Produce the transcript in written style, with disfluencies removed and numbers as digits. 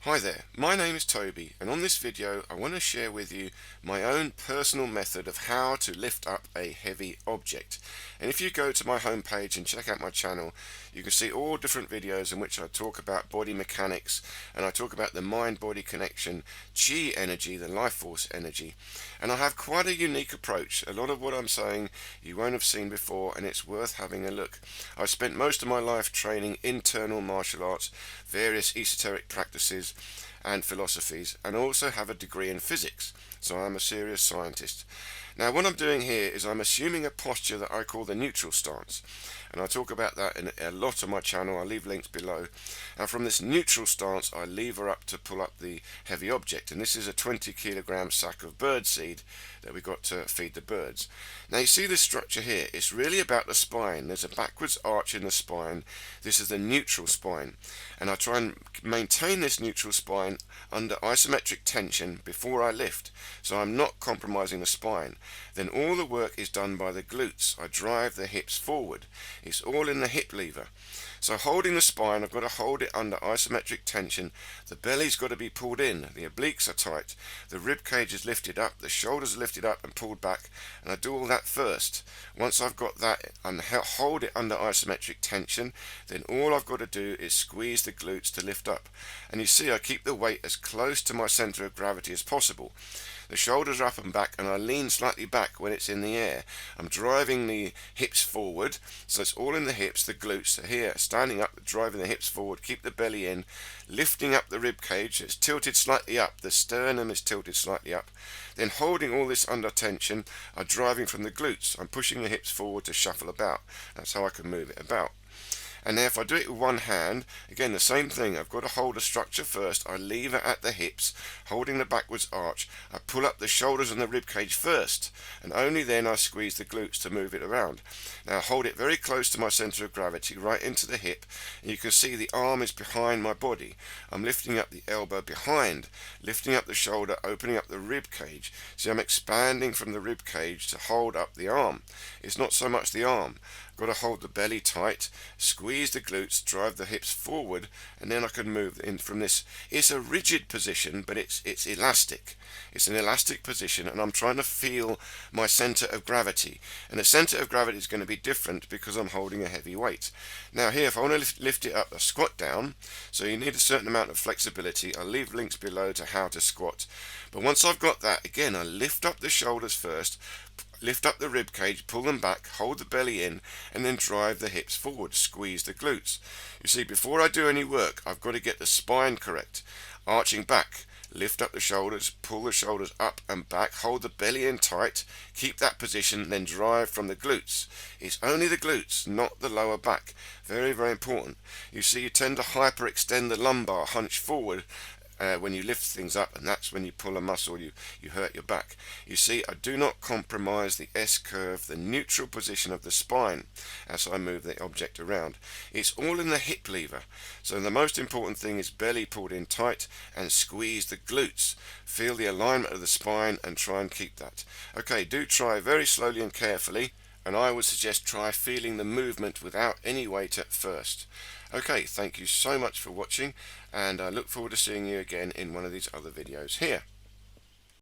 Hi there, my name is Toby, and on this video I want to share with you my own personal method of how to lift up a heavy object. And if you go to my homepage and check out my channel, you can see all different videos in which I talk about body mechanics, and I talk about the mind-body connection, chi energy, the life force energy. And I have quite a unique approach. A lot of what I'm saying you won't have seen before, and it's worth having a look. I've spent most of my life training internal martial arts, various esoteric practices and philosophies, and also have a degree in physics, so I'm a serious scientist. Now what I'm doing here is I'm assuming a posture that I call the neutral stance, and I talk about that in a lot of my channel. I'll leave links below. And from this neutral stance I lever up to pull up the heavy object, and this is a 20 kilogram sack of birdseed that we got to feed the birds. Now you see this structure here, it's really about the spine. There's a backwards arch in the spine. This is the neutral spine, and I try and maintain this neutral spine under isometric tension before I lift, so I'm not compromising the spine. Then all the work is done by the glutes. I drive the hips forward. It's all in the hip lever. So holding the spine, I've got to hold it under isometric tension. The belly's got to be pulled in, the obliques are tight, the rib cage is lifted up, the shoulders are lifted up and pulled back, and I do all that first. Once I've got that and hold it under isometric tension, then all I've got to do is squeeze the glutes to lift up. And you see I keep the weight as close to my center of gravity as possible. The shoulders are up and back, and I lean slightly back when it's in the air. I'm driving the hips forward, so it's all in the hips. The glutes are here, standing up, driving the hips forward, keep the belly in, lifting up the rib cage. It's tilted slightly up, the sternum is tilted slightly up. Then holding all this under tension, I'm driving from the glutes. I'm pushing the hips forward to shuffle about. That's how I can move it about. And now if I do it with one hand, again the same thing. I've got to hold a structure first. I lever at the hips, holding the backwards arch. I pull up the shoulders and the rib cage first, and only then I squeeze the glutes to move it around. Now hold it very close to my center of gravity, right into the hip, and you can see the arm is behind my body. I'm lifting up the elbow behind, lifting up the shoulder, opening up the rib cage. See, I'm expanding from the rib cage to hold up the arm. It's not so much the arm. I've got to hold the belly tight, squeeze the glutes, drive the hips forward, and then I can move in from this. It's a rigid position, but it's elastic. It's an elastic position, and I'm trying to feel my center of gravity. And the center of gravity is going to be different because I'm holding a heavy weight. Now here, if I want to lift it up, I squat down, so you need a certain amount of flexibility. I'll leave links below to how to squat. But once I've got that, again, I lift up the shoulders first, lift up the rib cage, pull them back, hold the belly in, and then drive the hips forward, squeeze the glutes. You see, before I do any work, I've got to get the spine correct. Arching back, lift up the shoulders, pull the shoulders up and back, hold the belly in tight, keep that position, then drive from the glutes. It's only the glutes, not the lower back. Very, very important. You see, you tend to hyperextend the lumbar, hunch forward, when you lift things up, and that's when you pull a muscle, you hurt your back. You see, I do not compromise the S-curve, the neutral position of the spine as I move the object around. It's all in the hip lever. So the most important thing is belly pulled in tight and squeeze the glutes. Feel the alignment of the spine and try and keep that. Okay, do try very slowly and carefully, and I would suggest try feeling the movement without any weight at first. Okay, thank you so much for watching, and I look forward to seeing you again in one of these other videos here.